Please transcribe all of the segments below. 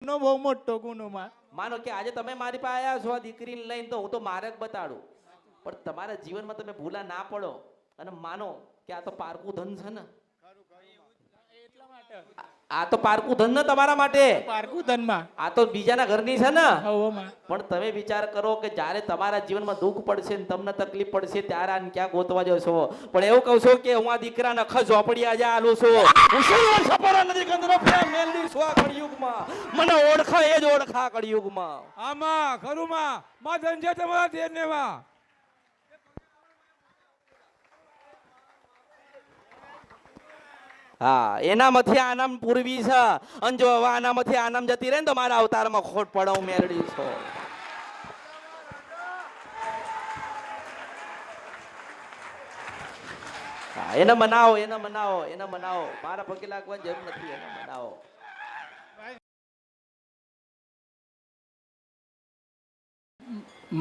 નો બહુ મોટો ગુનો માં. માનો કે આજે તમે મારી પાસે આવ્યા છો આ દીકરીને લઈને, તો હું તો માર્ગ બતાડું, પણ તમારા જીવનમાં તમે ભૂલા ના પડો અને માનો કે આ તો પારકું ધન છે ને, આ તો પારકું ધન ને તમારા માટે, પારકું ધનમાં આ તો બીજાના ઘરની છે ને. હવમાં પણ તમે વિચાર કરો કે જ્યારે તમારા જીવનમાં દુઃખ પડશે ને તમને તકલીફ પડશે ત્યારે આને ક્યાં ગોતવા જશો. પણ એવું કહું છું કે હું આ દીકરાને અખ ઝોપડી આજે આલું છું. હું શું સપરા નથી કંદરો પ્રેમ મેલડી છું આ કળિયુગમાં. મને ઓળખા એ જ ઓળખા કળિયુગમાં. આમાં ખરુમાં માં ધનજે તમારા તેરનેમાં. હા, એનામાંથી આનામ પૂરવી છે, અને જો હવે આનામાંથી આનામ જતી રહે ને તો મારા અવતારમાં ખોટ પડે. હું મેરડી છો. હા, એને મનાવો, એને મનાવો, એને મનાવો. મારા પગે લાગવાની જરૂર નથી, એને મનાવો.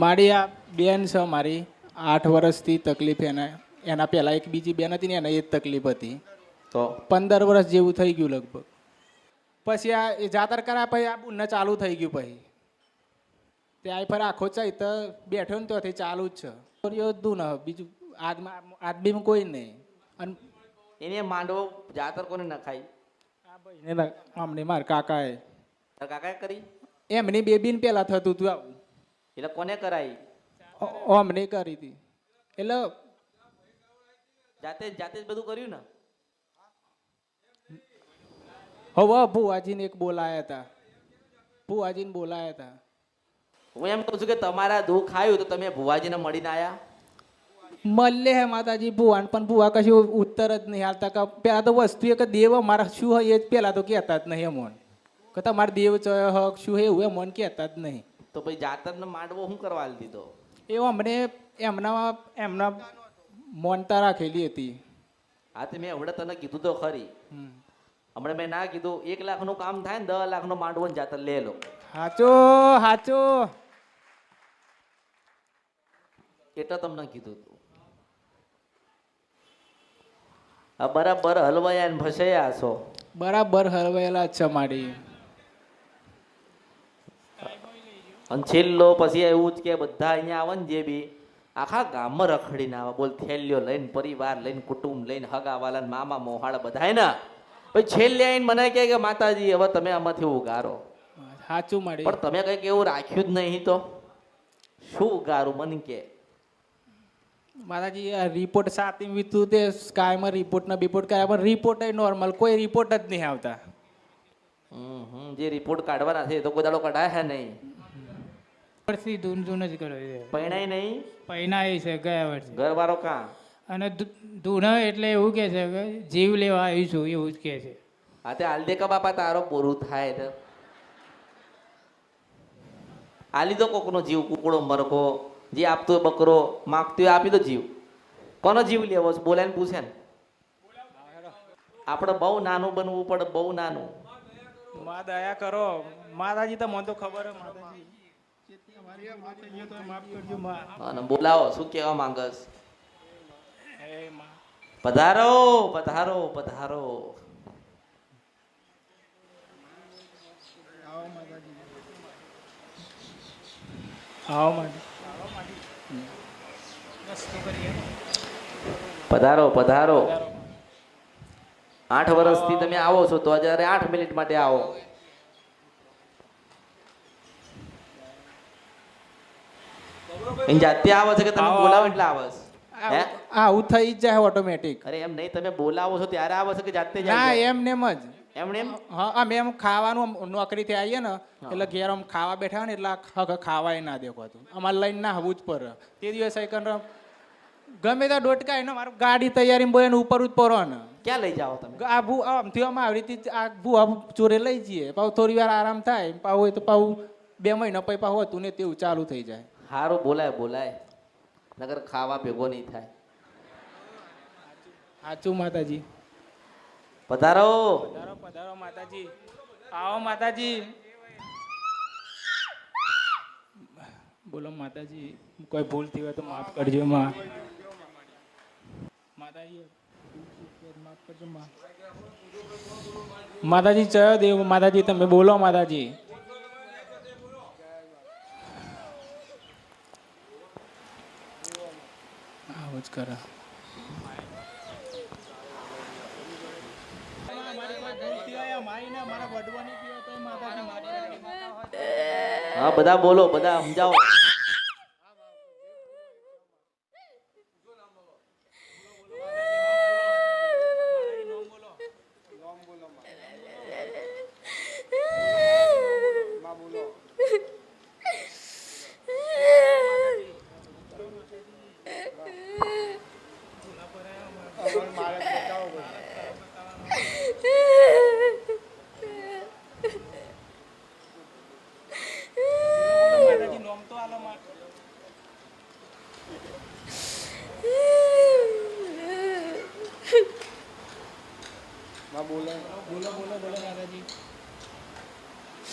મારી આ બેન છે, મારી 8 વર્ષથી તકલીફ એના પહેલા એક બીજી બેન હતી ને એને એ જ તકલીફ હતી. તો 15 વર્ષ જેવું થઈ ગયું લગભગ. પછી આ એ જાતર કર્યા પછી આ બુનને ચાલુ થઈ ગયું. પછી ત્યાં ફર આખો ચાઈ તો બેઠો ને ત્યાંથી ચાલુ જ છે. દું ને બીજું આદમીમાં કોઈ નહીં. અને એને માંડવો જાતર કોને નખાય? આ ભાઈને અમને માર કાકાએ તારા કાકાએ કરી? એમની બેબીને પહેલા થતું હતું આવું. એટલે કોને કરાઈ? અમને કરી હતી. એટલે જાતે જ બધું કર્યું ને? હવે ભુવાજીને એક બોલાયા હતા. ભુવાજીને બોલાયા હતા. હું એમ કહું છું કે તમારા દુઃખ આવ્યું તો તમે ભુવાજીને મળીને આયા? મળે હે માતાજી ભુવાન, પણ ભુવા કશું ઉત્તર જ નહીં હાલતા. કે પેલા તો વસ્તુ એ કે દેવ મારા શું હોય એ જ પેલા તો કહેતા જ નહીં. એમોન કે તમારા દેવ હક શું હે એવું એમોન કહેતા જ નહીં. તો ભાઈ જાતરનો માંડવો શું કરવા આલી દીધો? એવું અમને એમના મોનતા રાખેલી હતી. હા, તે મેં હમણાં તને કીધું તો ખરી. હમણાં મેં ના કીધું 1 લાખનું કામ થાય ને 10 લાખનો માંડવો ને જાતર લે લો. હાચો હાચો એટલે તમને કીધું તું. આ બરાબર હલવાયા ને ફસાયા છો. બરાબર હરવાયેલા જ છે મારી. અને છેલ્લો પછી એવું જ કે બધા અહીંયા આવે ને જે બી આખા ગામમાં રખડીને આવે. બોલ, થેલીઓ લઈને, પરિવાર લઈને, કુટુંબ લઈને, હગાવાલા ને મામા મોહાળા બધા ને પછી છેલ્લે આવીને મને કહે કે માતાજી હવે તમે આમાંથી ઉગારો. સાચું મારી. પણ તમે કંઈક એવું રાખ્યું જ નહીં તો શું ઉગારું મને કે? માતાજી આ રિપોર્ટ સાતી વીતું તે સ્કાયમાં રિપોર્ટ ના બિપોર્ટ કર્યા, પણ રિપોર્ટ નોર્મલ, કોઈ રિપોર્ટ જ નહીં આવતા. જે રિપોર્ટ કાઢવાના છે તો કોઈ દાડો કઢાય હે નહીં? વર્ષથી ધૂન જ કરો છે. પૈણાય નહીં? પૈણાય છે ગયા વર્ષે. ઘરવાળો કાં? અને ધૂન એટલે એવું કે છે કે જીવ લેવા આવીશું એવું જ કે છે. હા, તે હાલ દે કે બાપા તારો પૂરું થાય તો આલી દો કોકનો જીવ. કુકડો, મરઘો, જે આપતો હોય બકરો, માગતો હોય આપી દો જીવ. કોનો જીવ લેવો છે બોલાઈને પૂછે ને. આપણે બહુ નાનું બનવું પડે, બહુ નાનું. માં દયા કરો માતાજી, તો મને તો ખબર હે માતાજી. અને બોલાવો, શું કહેવા માંગસ? પધારો પધારો પધારો. પધારો પધારો. 8 વર્ષથી તમે આવો છો તો જ્યારે 8 મિનિટ માટે આવો. જાતે આવે છે કે તમે બોલાવો એટલે આવે છે? હે, આવું થઈ જ જાય ઓટોમેટિક. અરે એમ નહીં, તમે બોલાવો છો ત્યારે આવે છે કે જાતે ના જાય? એમ નેમ જ. એમને એમ? હા, અમે એમ ખાવાનું નોકરીથી આવીએ ને એટલે ઘેર આમ ખાવા બેઠા ને એટલે ખાવાય ના દેખાતું. અમારે લઈને ના આવવું જ પડે. તે દિવસે ગમે ત્યાં ડોટકાય ને મારું ગાડી તૈયારી બોલે ઉપર જ પડો ને. ક્યાં લઈ જાઓ તમે? આ ભૂ આમથી આમ આવી રીતે આ ભૂ ચોરે લઈ જઈએ. પાછું થોડી વાર આરામ થાય, પાછું હોય તો પાછું 2 મહિના પછી પાછું હતું ને તેવું ચાલુ થઈ જાય. સારું, બોલાય બોલાય, નગર ખાવા ભેગો નહીં થાય. સાચું માતાજી. પધારો પધારો પધારો માતાજી. આવો માતાજી. બોલો માતાજી, કોઈ ભૂલ થઈ હોય તો માફ કરજો માં. માતાજી માફ કરજો માં. માતાજી જય દેવ. માતાજી તમે બોલો માતાજી. આવું જ કરે. હા બધા બોલો, બધા સમજાવો.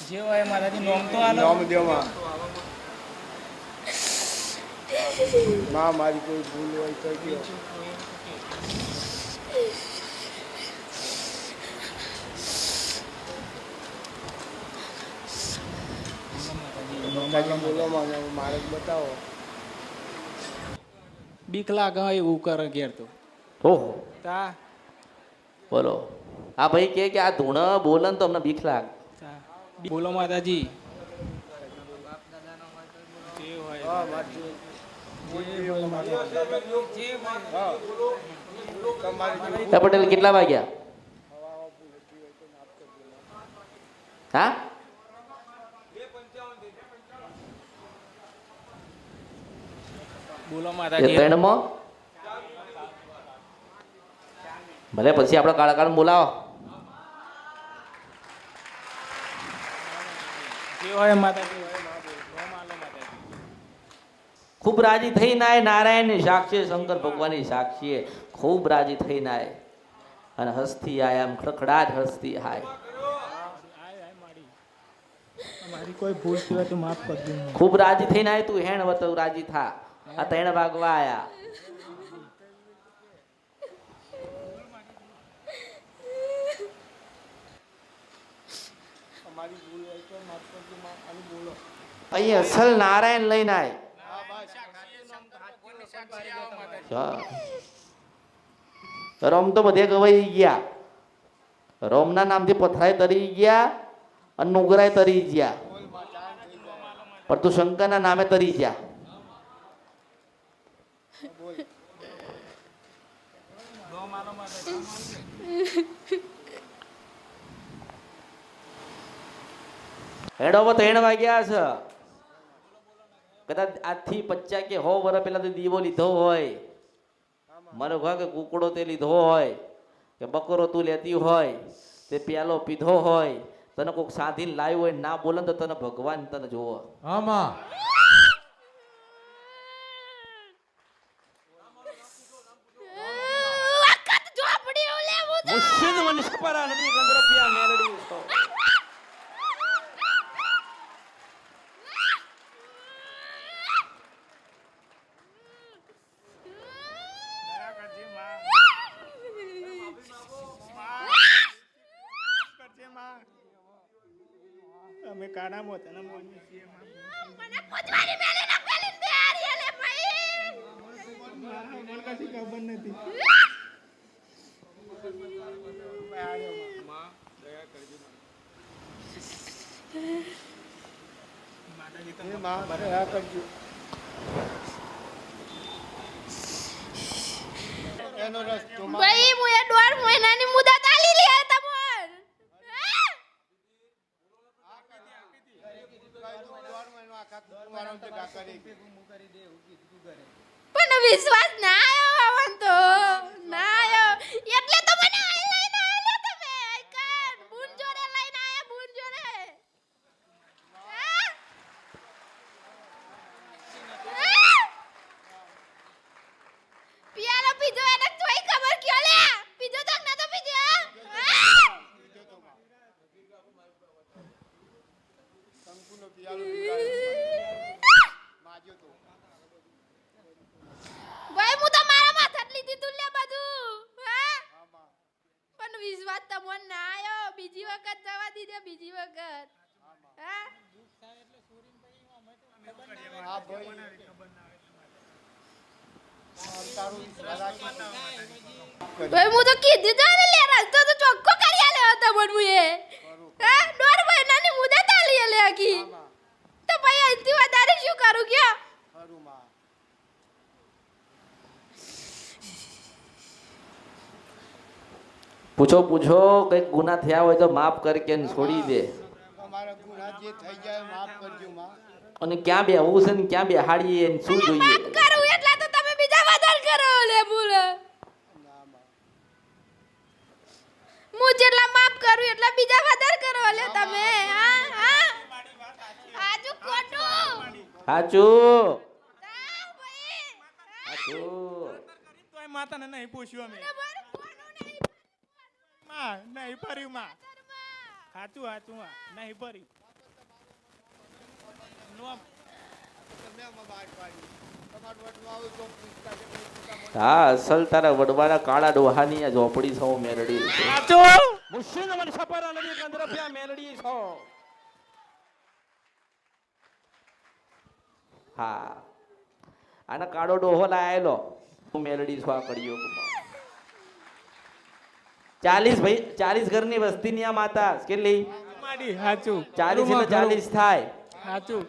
જે હોય માતાજી નોમ તો આલો. નામ દેવા માં મારી કોઈ ભૂલ હોય તો કયો. માતાજી બોલો માં મારે જ બતાવો. બીક લાગે એવું કરે ઘેર તો. ઓહો, તા બોલો. આ ભાઈ કે આ ધૂણ બોલે ને તો અમને બીક લાગે. તા બોલો માતાજી. હા મારી પટેલ કેટલા વાગ્યા? હા બોલો એ માતાજી. ત્રણમાં ભલે પછી આપણે કલાકાર બોલાવો. જે હોય માતાજી. ખૂબ રાજી થઈને આય નારાયણની સાક્ષી, શંકર ભગવાનની સાક્ષી, ખૂબ રાજી થઈને આય અને હસતી આય, આમ ખડખડાટ હસતી આય. મારી કોઈ ભૂલ થઈ હોય તો માફ કરજો. ખૂબ રાજી થઈને આય તું હેણ વતો રાજી થા. આ ત્રણ વાગવા આયા. મારી ભૂલ હોય તો માફ કરજો માં. અને બોલો અહીં અસલ નારાયણ લઈને આય. રોમ તો બધે ગવાઈ ગયા. રોમના નામથી પથરાય તરી ગયા અને નુગરાય તરી ગયા, પણ તું શંકરના નામે તરી ગયા. હેડો 3 વાગ્યા છે. કદાચ આજથી 50 કે 100 વર્ષ પહેલા તો દીવો લીધો હોય, મારો ઘર કે કુકડો તે લીધો હોય, કે બકરો તું લેતી હોય, તે પ્યાલો પીધો હોય, તને કોઈક સાધીને લાવ્યું હોય, ના બોલે તો તને ભગવાન તને જોવો. આમાં મુશ્ચિદ વંશ પર નદી ગંધર્પિયા મેલડી છો. અમે કાના મોતાના મોની છીએ. મને પૂછવાની મેલી ના પેલી તૈયારી આલે ભાઈ. મને કશી ખબર નથી. એ માં દયા કરજો. એનો રસ્તો માં ભાઈ હું એ 1.5 મહિનાની મુદત આલી લે તમોન. પણ વિશ્વાસ ના આવ્યો આવન તો ના આવ્યો એટલે તો મને આઈ લઈને આલ્યો તમે આઈકન બુન જોડે લઈને આયા બુન જોડે. પિયાનો પીધો એને તોય ખબર ક્યો લે પીધો તો ના તો પીધો. સંકુનો પિયાલો પીવડાવ્યો. માજ્યો તો ભાઈ હું તો મારા માથે જ લીધી તું લે બધું. હા પણ વિશ્વાસ તમોન ના આવ્યો બીજી વખત જવા દીધે બીજી વખત. હા હા ભાઈ ભાઈ હું તો કીધું તો ને લે રસ્તો તો ચોખ્ખો કરી આલ્યો હતો મને મુએ હા 1.5 મહિનાની મુદત આલી લે આખી તો ભાઈ અહીંથી વધારે શું કરું કે ખરું માં પૂછો પૂછો કઈક ગુના થયા હોય તો માફ કરી કે છોડી દે અમારા ગુના જે થઈ જાય માફ કરજો માં અને ક્યાં બેહવું છે ને ક્યાં બેહાડીએ ને શું જોઈએ માફ કરું એટલે તો તમે બીજા વધારે કરો લે બોલ ના માં હું જેટલા માફ કરું એટલા બીજા વધારે કરો લે તમે હા હા આજુ ખોટું સાચું હા ભાઈ સાચું તોય માતાને નહીં પૂછ્યું અમે તમારું કોનું નહીં માં નહીં ભર્યું માં સાચું સાચું હા નહીં ભર્યું નો તમે આમાં બહાર પાડી તમારું વટમાં આવો તો પૂછતા કે નહીં પૂછતા મને હા અસલ તારા વડવાના કાળા ડોહાની આ ઝોપડી છો મેલડી છે સાચું મુશ્કેલ મન સપરા નદી કંદરફિયા મેલડી છો હા આના કાળો ડોહો લાયેલો હું મેલડી છો આ કડિયો 40 ભાઈ 40 ઘરની વસ્તીની આ માતા કેટલી માડી સાચું 40 એટલે 40 થાય સાચું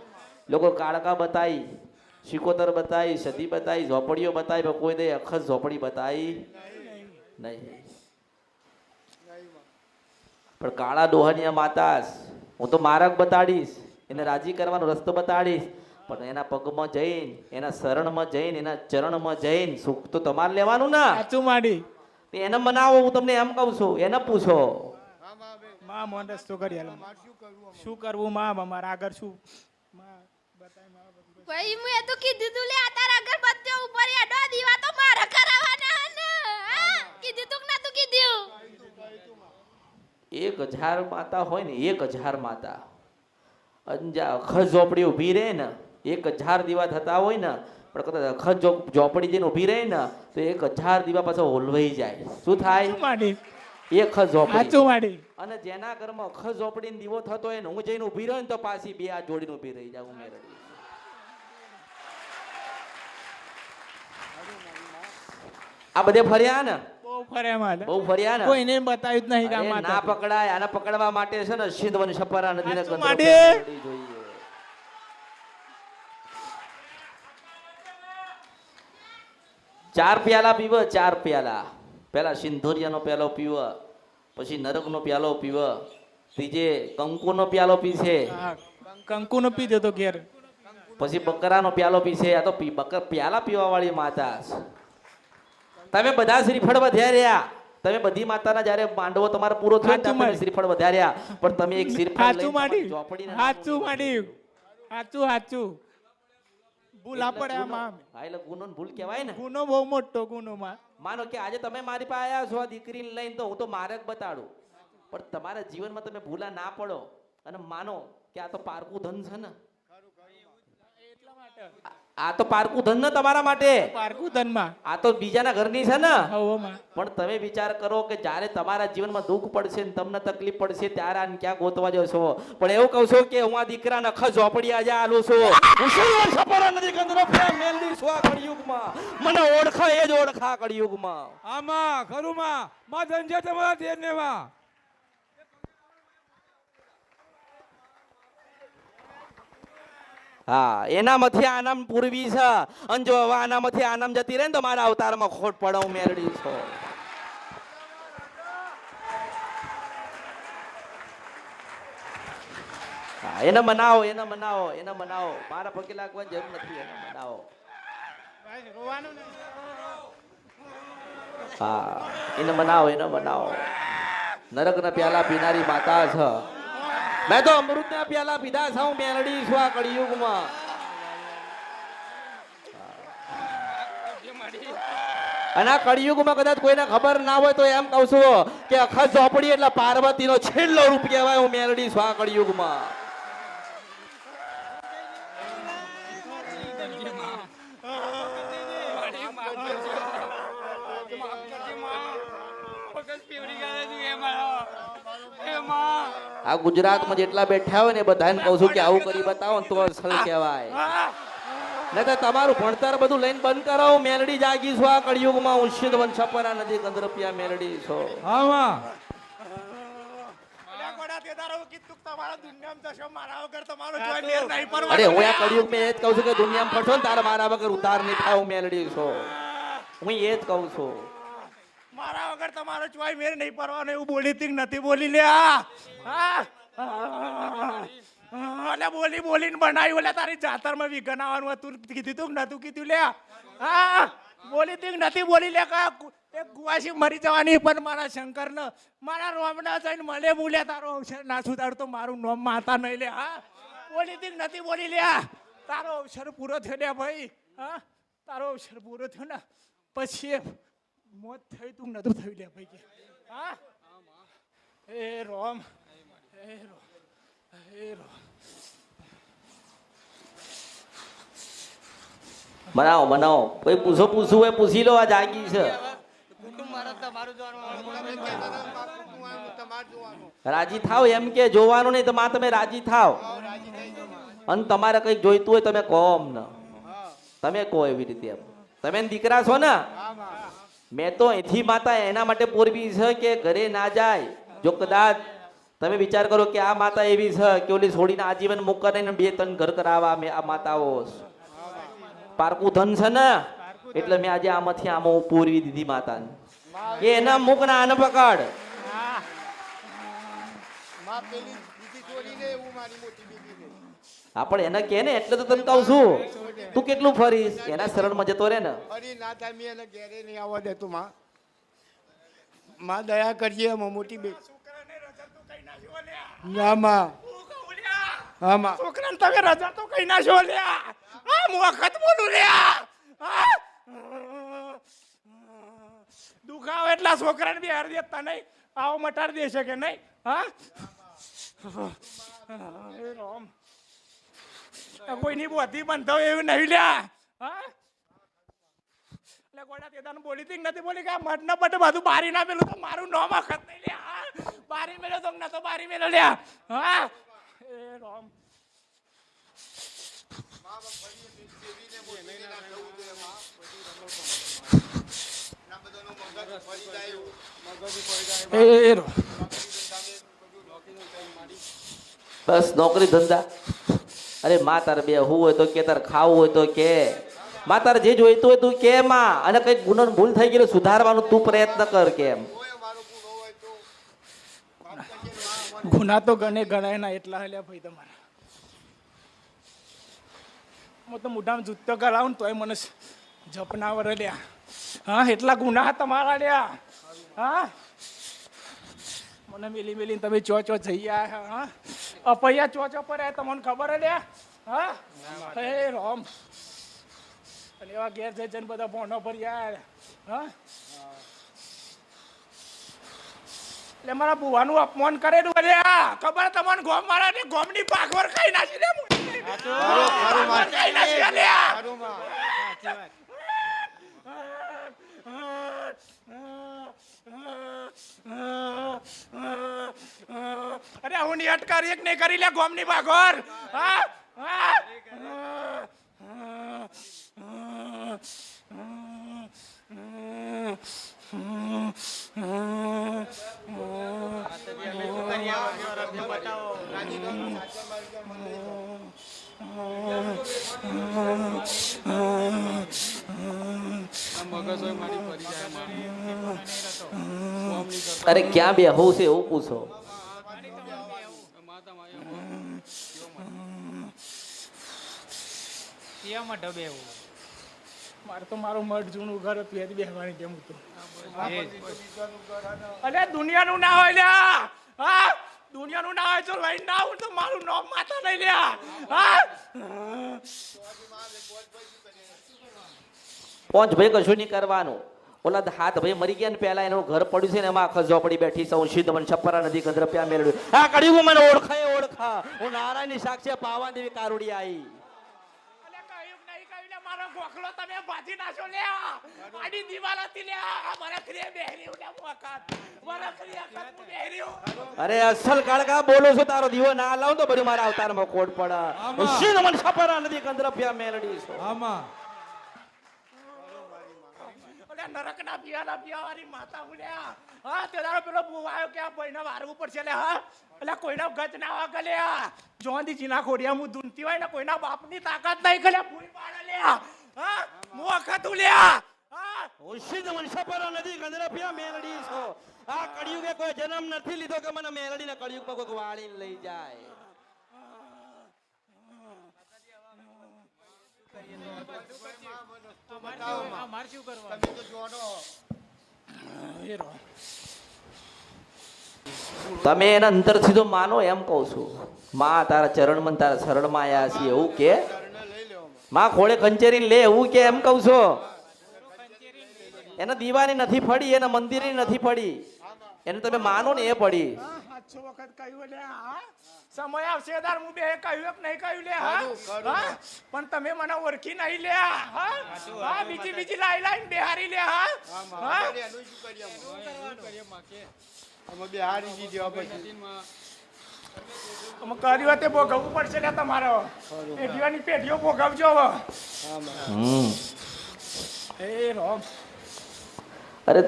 લોકો કાળકા બતાઈ શિકોતર બતાઈ સદી બતાઈ ઝોપડીઓ બતાઈ પણ કોઈ દે અખત ઝોપડી બતાઈ નહીં પણ કાળા ડોહાની માતાસ હું તો માર્ગ બતાડીશ એને રાજી કરવાનો રસ્તો બતાડીશ પણ એના પગમાં જઈને એના શરણમાં જઈને એના ચરણમાં જઈને સુખ તો તમારે લેવાનું ના સાચું માડી તે એને મનાવો હું તમને એમ કહું છું એને પૂછો હા માં બે માં મોન રસ્તો કરી આલો માર શું કરવું અમે શું કરવું માં અમારે આગળ શું માં બતાય માં ભાઈ મેં તો કીધું તું લે આ તારા અગરબત્તીઓ ઉપર એડો દીવા તો મારા કરાવવાના હે હા કીધું તું કે ના તું કીધું 1000 માતા હોય ને 1000 માતા અંજા અખત ઝોપડી ઊભી રહે ને 1000 દીવા થતા હોય ને પણ કદાચ અખત ઝોપડી જઈને ઊભી રહે ને તો 1000 દીવા પાછો હોલવાઈ જાય શું થાય માડી એક અખત ઝોપડી સાચું માડી અને જેના ઘરમાં અખત ઝોપડીને દીવો થતો હોય ને હું જઈને ઊભી રહું ને તો પાછી બે હાથ જોડીને ઊભી રહી જાઉં મેરડી આ બધે ફર્યા ને બહુ ફરે માં બહુ ફર્યા ને કોઈને બતાવ્યું જ નહીં કે આ અરે માતા ના પકડાય આને પકડવા માટે છે ને સિંધવન સપરા નદીને સાચું કંદરો માડી. પકડવી જોઈએ ચાર પ્યાલા પીવ 4 પ્યાલા પહેલા સિંધોરિયાનો પ્યાલો પીવ પછી નરકનો પ્યાલો પીવ ત્રીજે કંકુનો પ્યાલો પીશે હા, કંકુનો પીધો તો ઘેર પછી બકરાનો પ્યાલો પીશે આ તો પ્યાલા પીવા વાળી માતા છે. તમે બધા શ્રીફળ વધાર્યા તમે બધી માતાના જ્યારે માંડવો તમારો પૂરો થયો ને સાચું ત્યારે તમે માડી. શ્રીફળ વધાર્યા પણ તમે એક શ્રીફળ સાચું લઈને માડી તમારી ઝોપડીને સાચું માડી સાચું સાચું ભૂલા એટલે પડે ગુનો. આમાં હા, એટલે ગુનો ને ભૂલ કહેવાય ને ગુનો બહુ મોટો ગુનો માં માનો કે આજે તમે મારી પાસે આવ્યા છો આ દીકરીને લઈને તો હું તો માર્ગ બતાડું પણ તમારા જીવનમાં તમે ભૂલા ના પડો અને માનો કે આ તો પારકું ધન છે ને આ તો પારકું ધન ને તમારા માટે પારકું ધનમાં આ તો બીજાના ઘરની છે ને હવમાં પણ તમે વિચાર કરો કે જ્યારે તમારા જીવનમાં દુઃખ પડશે ને તમને તકલીફ પડશે ત્યારે આને ક્યાં ગોતવા જશો પણ એવું કહું છું કે હું આ દીકરાને અખ ઝોપડી આજે આલું છું મુસલમાન સપરા નદી કંદરફિયા મેલડી છો આ કળિયુગમાં મને ઓળખા એ જ ઓળખા કળિયુગમાં આમાં ખરું માં ધનજે તમારા દેરને માં હા એનામાંથી આનામ પૂરવી છે અને જો હવે આનામાંથી આનામ જતી રહે ને તો મારા અવતારમાં ખોટ પડે હું મેળડી છો હા એને મનાવો એને મનાવો એને મનાવો મારા પગે લાગવાની જરૂર નથી એને મનાવો હા એને મનાવો નરકના પ્યાલા પીનારી માતા છે મેં તો અમૃતના પ્યાલા પીધા છે હું મેલડી છું આ કળિયુગમાં અને આ કળિયુગમાં કદાચ કોઈને ખબર ના હોય તો એમ કહું છું કે અખત ઝોપડી એટલે પાર્વતીનો છેલ્લો રૂપ કહેવાય હું મેલડી છું આ કળિયુગમાં આ ગુજરાતમાં જેટલા બેઠા હોય ને બધાને કહું છું કે આવું કરી બતાવો ને તો અસલ કહેવાય નહીં તો તમારું ભણતર બધું લઈને બંધ કરો. મેલડી જાગી છો આ કળિયુગમાં. ઉંશિદ વન છપરા નદી ગંધરપિયા મેલડી છો. અલ્યા ગોડા તે તારો કીધું તમારા દુનિયામાં જશો મારા વગર તમારો જોઈ મેર નહીં પરવા. અરે હું આ કળિયુગ મેં એ જ કહું છું કે દુનિયામાં ફરશો ને તારે મારા વગર ઉધાર નહીં થાવ મેલડી છો. હું એ જ કહું છું. મારા વગર તમારો ચોય મેર નહીં પરવાનો એવું બોલી તી નથી બોલી લ્યા. હા અલ્યા બોલી બોલીને બનાવ્યું. અલ્યા તારી જાતરમાં વિઘન આવવાનું હતું કીધું તું કે નતું કીધું લ્યા. હા બોલી તી નથી બોલી લે કા એક ગુવાસી મરી જવાની પણ મારા શંકર ને મારા રોમના જઈને મળે બોલ્યા તારો અવસર ના સુધાર તો મારું નામ માતા નહીં લે. હા બોલી તી નથી બોલી લ્યા. તારો અવસર પૂરો થયો લે ભાઈ. હા તારો અવસર પૂરો થયો ને પછી મોત થઈ તું નતું થયું લે ભાઈ કે. હા એ રોમ એ રોમ એ રોમ. બનાવો કોઈ પૂછવું હોય પૂછી લો. આ જાગી છે. રાજી થાવ એમ કે જોવાનું નહીં. તમારે તમે રાજી થાવ અને તમારે કંઈક જોઈતું હોય તમે કહો અમને. તમે કહો એવી રીતે. એમ તમે દીકરા છો ને. મેં તો અહીંથી માતા એના માટે પોરવી છે કે ઘરે ના જાય. જો કદાચ તમે વિચાર કરો કે આ માતા એવી છે કે ઓલી છોડીને આજીવન મુક્ત કરીને 2-3 ઘર કરાવવા આ માતાઓ પારકું ધન છે ને એટલે મેં આજે આમાંથી આમાં પૂરવી દીધી માતાને કે એના મુખ ના આને પકડ. માં પેલી બીજી છોડીને એવું મારી મોટી બેબીને. આપણે એને કે ને એટલે તો તને કહું છું. તું કેટલું ફરીશ એના શરણમાં જતો રહે ને. ફરી ના થાય મેં એને ઘેરે નહીં આવવા દેતું માં. માં દયા કરજે એમાં મોટી બેબી. છોકરાને રજા તો કઈ ના જો લ્યા. ના માં. હું કહું લ્યા. હા માં. છોકરાને તમે રજા તો કઈ ના જો લ્યા. આ વખત બોલું લ્યા. હા દુખાવ એટલા છોકરાને બી હાર દેતા નહીં. આવો મટાડી દેશે કે નહીં. હા એ રામ કોઈની બોધી બંધાવ એવું નહીં લ્યા. હા એટલે ગોડા તેદાનું બોલી તી નથી બોલી કે મટ ના પટ બધું બારી ના મેલું તો મારું નામ અખત નહીં લ્યા. બારી મેલો તો ન તો બારી મેલો લ્યા. હા એ રામ એ રામ બસ નોકરી ધંધા. અરે માં તારે બે હું હોય તો કે તારે ખાવું હોય તો કે. માં તારે જે જોઈતું હોય તું કે માં. અને કઈક ગુનો ભૂલ થઈ ગયેલો સુધારવાનું તું પ્રયત્ન કર કેમ. ગુના તો ગણાય ના એટલા હલ્યા ભાઈ તમારા. હું તો મોઢામાં જૂતો કરાવું ને તોય મને જપના વર લ્યા. હા એટલા ગુના તમારા લ્યા. હા મને મેલી મેલીને તમે ચો જઈ આયા. હા અપૈયા ચો પર તમને ખબર હે લ્યા. હા હે રામ અને એવા ઘેર જઈને બધા ભોનો પર યાર. હા એટલે મારા બુવાનું અપમાન કરેલું અલ્યા. ખબર તમને ગોમ વાળા ને ગોમની પાખવર ખાઈ નાખી દે. ખાઈ નાખી અલ્યા. અરે હું ની અટકારી એક નહીં કરી લે ગોમની પાખવર. હા હા અરે ક્યાં બેહવું છે એવું પૂછો. મારે તો મારું મઠ જૂનું ઘર હતું એ બેહવાની કેમ હતું. અરે દુનિયાનું ના હોય લ્યા. હા દુનિયાનું ના હોય તો લઈને ના આવું તો મારું નામ માતા નહીં લ્યા. હા પોંચ ભાઈ કશું નહીં કરવાનું. ઓલા હાથ ભાઈ મરી ગયા ને પહેલા એનું ઘર પડ્યું છે ને એમાં આખા ઝોપડી બેઠી છે. હું સિદ્ધવન છપરા નદી ગંધરપ્યા મેળવ્યું. આ કળિયુગ મને ઓળખા. હું નારાયણની સાક્ષી પાવા દેવી કારુડી આવી. અલે કયું નહીં કહ્યું લે મારો ગોખલો તમે ભાજી નાખો લે આડી દીવાલ હતી લે વરખરી બેહરી ઉડે મોકાત વરખરી આખત હું બેહરી અરે અસલ કાળકા બોલો છો તારો દીવો ના લાવ તો બધું મારા અવતારમાં કોડ પડે શિવ મન સપરા નદી કંદરપિયા મેલડી છો ઓલે નરકના પિયાવાળી માતા ઉડ્યા હા તે દાડો પેલો બુવાયો કે આ ભાઈને વારવું પડશે લે હા એટલે કોઈના ગજ ના વાગે લે જોંદી જીના ખોડિયા હું દુનતી હોય ને કોઈના બાપની તાકાત નહીં કરે ભૂઈ પાડે લે હા હું વખત લે હા શિવ મન સપરા નદી કંદરપિયા મેલડી છો આ કળિયુગે કોઈ જન્મ નથી લીધો કે મને મેલડીને કળિયુગમાં કોઈ વાળીને લઈ જાય અમારે શું કરવાનું? તમે તો જોડો. તમે એના અંતરથી તો માનો એમ કહું છું માં તારા ચરણમાં તારા શરણમાં આયા છીએ એવું કે શરણે લઈ લો અમે. માં ખોળે ખંચેરી લે એવું કે એમ કહું છો એને દીવાની નથી પડી એને મંદિરની નથી પડી એને તમે માનો ને એ પડી સાચો વખત કહ્યું લે હા સમય આવશે તાર હું બે કહ્યું કે નહીં કહ્યું લે હા ખરું. હા પણ તમે મને ઓળખી નહીં લે હા હા બીજી લાઈન બેહારી લે હા આમાં હા આપણે એનું શું કરીએ અમે? અમે બિહારી દીધી હવે પછી. અમે કર્યું તે ભોગવવું પડશે ને તમારો પેઢીઓની પેઢીઓ ભોગવજો હવે હમ એ રોમ અરે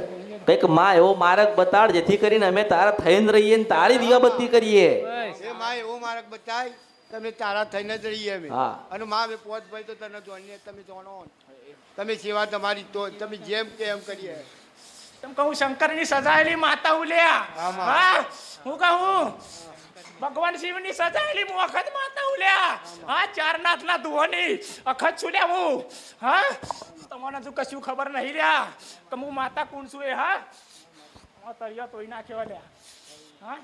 કઈક માં એવો માર્ગ બતાડ જેથી કરીને અમે તારા થઈને રહીએ ને તારી દીવાબત્તી કરીએ બસ એ માં એવો માર્ગ બતાય તમે તારા થઈને જ રહીએ અમે. હા. અને માં અમે પોત ભાઈ તો તને જોઈને તમે જાણો તમે સેવા તમારી તો તમે જેમ કે એમ કરીએ. એમ કહું શંકરની સજાયેલી માતા ઉલ્યા આમાં. હા હું કહું ભગવાન શિવની સજાયેલી હું અખત માતા ઉલ્યા હા ચાર નાથના દુહોની અખત છુલ્યા હું હા તમને શું કશું ખબર નહીં રહ્યા કે હું માતા કોણ છું એ હા તરિયા તોઈ નાખ્યો લ્યા હા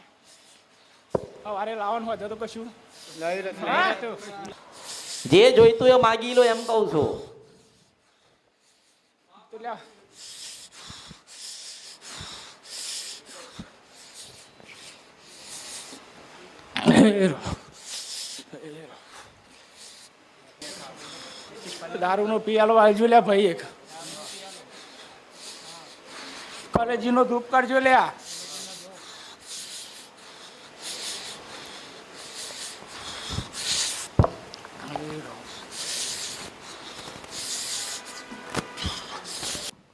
સવારે લાવવાનું હોય તો કશું નહીં રખે. હા જે જોઈતું એ માગી લો એમ કહું છું તો લ્યા દારૂ નો પિયાલો આવજો લે ભાઈ એક કલેજી નો ધૂપ કરજો લે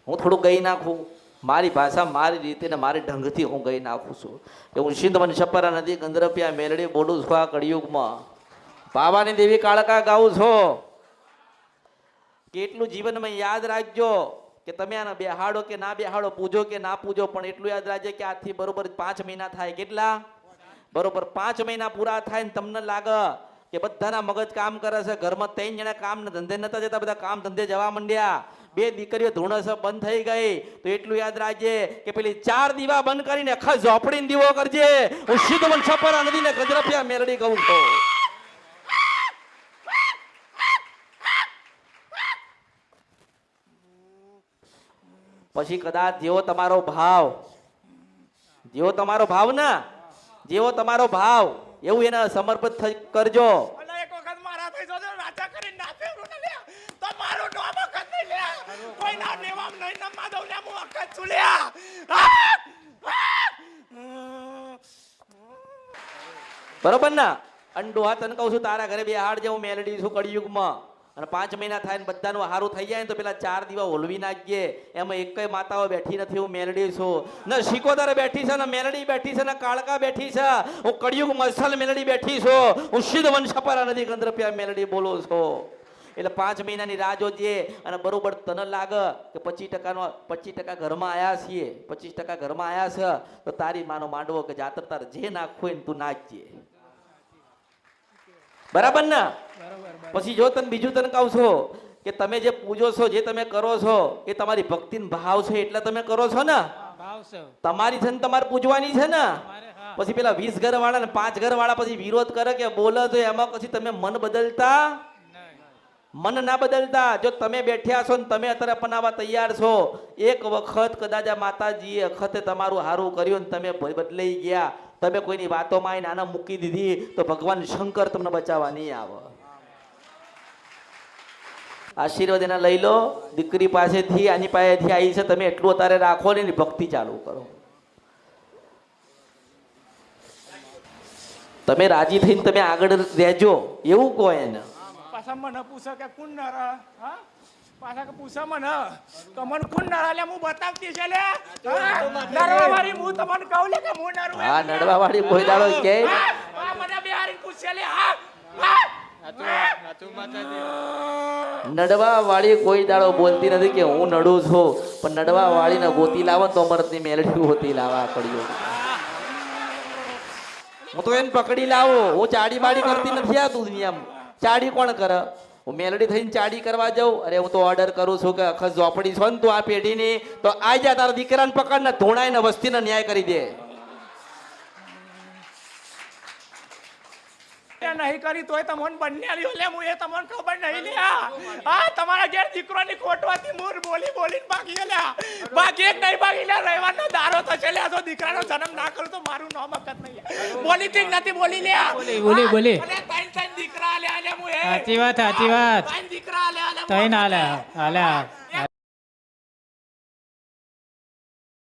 હું થોડું ગઈ નાખું મારી ભાષા મારી રીતે ને મારી ઢંગથી હું ગઈ નાખું છું કે હું સિંધવન છપરા નદી ગંધરપિયા મેલડી બોલું છું આ કળિયુગમાં બાબાની દેવી કાળકા ગાઉં છો કેટલું જીવનમાં યાદ રાખજો કે તમે આને બેહાડો કે ના બેહાડો પૂજો કે ના પૂજો પણ એટલું યાદ રાખજો કે આજથી બરોબર 5 મહિના થાય કેટલા બરોબર 5 મહિના પૂરા થાય ને તમને લાગે કે બધાના મગજ કામ કરે છે ઘરમાં 3 જણા કામ ને ધંધે નતા જતા બધા કામ ધંધે જવા માંડ્યા 2 દીકરીઓ ધૂણસ બંધ થઈ ગઈ તો એટલું યાદ રાખજે કે પેલી 4 દીવા બંધ કરીને આખા ઝોપડીને દીવો કરજે હું સિદ્ધવન છપરા નદીને ગંધરપિયા મેલડી કહું છું પછી કદાચ જેવો તમારો ભાવ જેવો તમારો ભાવ એવું એને સમર્પિત કરજો અલા એક વખત મારા થઈ જજો રાજા કરીને ના ફેરું ને લે તો મારો નામ વખત નહીં લે કોઈ ના નેવામ નહીં નમા દઉં લે હું વખત છું લે બરોબર ને અંડો હા તને કહું છું તારા ઘરે બેહાડ જેવું મેલડી છું કળિયુગમાં અને 5 મહિના થાય ને બધાનું હારું થઈ જાય ને તો પેલા 4 દીવા ઓલવી નાખીએ એમાં એકય માતાઓ બેઠી નથી હું મેલડી છું ને શિકોતર બેઠી છે ને મેલડી બેઠી છે ને કાળકા બેઠી છે હું કળિયુગ મસલ મેલડી બેઠી છું હું સિદ્ધવન છપરા નદી ગંધરપિયા મેલડી બોલું છું એટલે 5 મહિનાની રાહ જોજે અને બરોબર તને લાગે કે 25% ઘરમાં આયા છીએ 25% ઘરમાં આયા છે તો તારી માનો માંડવો કે જાતર તાર જે નાખવું હોય ને તું નાખજે બરાબર ને પછી જો તને બીજું તને કહું છું કે તમે જે પૂજો છો જે તમે કરો છો એ તમારી ભક્તિનો ભાવ છે એટલે તમે કરો છો ને ભાવ છે તમારી છે ને તમારે પૂજવાની છે ને અમારે હા પછી પેલા 20 ઘર વાળા ને 5 ઘર વાળા પછી વિરોધ કરે કે બોલે તો એમાં પછી તમે મન બદલતા મન ના બદલતા જો તમે બેઠ્યા છો ને તમે અત્યારે અપનાવવા તૈયાર છો એક વખત કદાચ આ માતાજીએ અખતે તમારું હારું કર્યું ને તમે બદલાઈ ગયા તમે કોઈની વાતોમાં આવીને આના મૂકી દીધી તો ભગવાન શંકર તમને બચાવવા નહીં આવે આશીર્વાદ એના લઈ લો દીકરી પાસેથી આની પાસેથી આવી છે તમે એટલું અત્યારે રાખો ને એની ભક્તિ ચાલુ કરો તમે રાજી થઈને તમે આગળ રહેજો એવું કહો એને પાછા મને પૂછે કે કોણ નર હા પાછા કે પૂછે મને કે મને કોણ નર લે હું બતાવતી છે લે નરવા વાળી હું તમને કહું લે કે હું નરું હા નડવા વાળી કોઈ દાડો કે મને બિહારી પૂછે લે હા હા નડવા વાળી કોઈ દાડો બોલતી નથી કે હું નડું છું પણ નડવા વાળીને ગોતી લાવો ને તો અમરતની મેલડી ગોતી લાવવા પડ્યો હું તો એને પકડી લાવો હું ચાડી બાડી કરતી નથી આ તું દુનિયામાં ચાડી કોણ કરે હું મેલડી થઈને ચાડી કરવા જાઉં અરે હું તો ઓર્ડર કરું છું કે અખત ઝોપડી છો ને તું આ પેઢીની તો આ જા તારા દીકરાને પકડ ને ધોણાઈને વસ્તીને ન્યાય કરી દે નહીં કરી તોય તમને બંને લ્યો લે હું એ તમને ખબર નહીં લે આ તમારા ઘેર દીકરોની ખોટવાથી મૂર બોલી બોલીને ભાગી ગયા બાકી એક નહીં ભાગી લે રહેવાનો દારો થશે લે તો દીકરાનો જન્મ ના કરું તો મારું નામ હકત નહીં બોલી ઠીક નથી બોલી લે બોલી અને ત્રણ દીકરા લે હું એ સાચી વાત ત્રણ દીકરા લે તઈ ના હાલ્યા